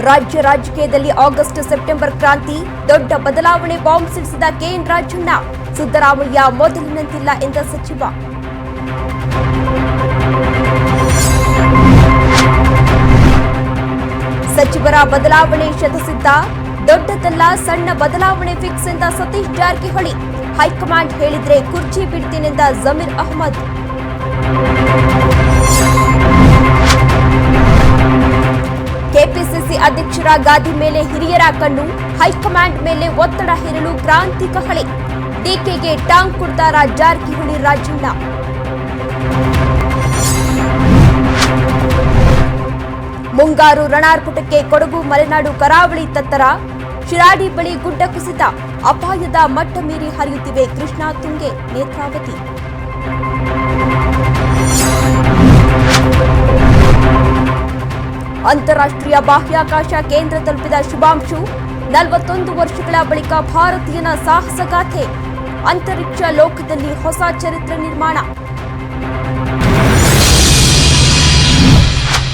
ರಾಜ್ಯ ರಾಜಕೀಯದಲ್ಲಿ August September ಕ್ರಾಂತಿ, ದೊಡ್ಡ ಬದಲಾವಣೆ ಬಾಂಬ್ ಸಿಡಿಸಿದ ಕೆಎನ್ ರಾಜಣ್ಣ. ಸಿದ್ದರಾಮಯ್ಯ ಮೊದಲಿನಂತಿಲ್ಲ ಎಂದ ಸಚಿವ. ಸಚಿವರ ಬದಲಾವಣೆ ಶತಸಿದ್ಧ, ದೊಡ್ಡದಲ್ಲ ಸಣ್ಣ ಬದಲಾವಣೆ ಫಿಕ್ಸ್ ಎಂದ ಸತೀಶ್ ಜಾರಕಿಹೊಳಿ. ಹೈಕಮಾಂಡ್ ಹೇಳಿದ್ರೆ ಕುರ್ಚಿ ಬಿಡ್ತೀನೆಂದ ಜಮೀರ್ ಅಹ್ಮದ್. ಕೆಪಿಸಿಸಿ ಅಧ್ಯಕ್ಷರ ಗಾದಿ ಮೇಲೆ ಹಿರಿಯರ ಕಣ್ಣು, ಹೈಕಮಾಂಡ್ ಮೇಲೆ ಒತ್ತಡ ಹೇರಲು ಕ್ರಾಂತಿ ಕಹಳೆ. ಡಿಕೆಗೆ ಟಾಂಗ್ ಕೊಡ್ತಾರ ಜಾರಕಿಹೊಳಿ ರಾಜಣ್ಣ. ಮುಂಗಾರು ರಣಾರ್ಪಟಕ್ಕೆ ಕೊಡಗು ಮಲೆನಾಡು ಕರಾವಳಿ ತತ್ತರ. ಶಿರಾಡಿ ಬಳಿ ಗುಡ್ಡ ಕುಸಿತ, ಅಪಾಯದ ಮಟ್ಟ ಮೀರಿ ಹರಿಯುತ್ತಿವೆ ಕೃಷ್ಣಾ ತುಂಗೆ ನೇತ್ರಾವತಿ. ಅಂತಾರಾಷ್ಟ್ರೀಯ ಬಾಹ್ಯಾಕಾಶ ಕೇಂದ್ರ ತಲುಪಿದ ಶುಭಾಂಶು. 41 ವರ್ಷಗಳ ಬಳಿಕ ಭಾರತೀಯನ ಸಾಹಸಗಾಥೆ. ಅಂತರಿಕ್ಷ ಲೋಕದಲ್ಲಿ ಹೊಸ ಚರಿತ್ರೆ ನಿರ್ಮಾಣ.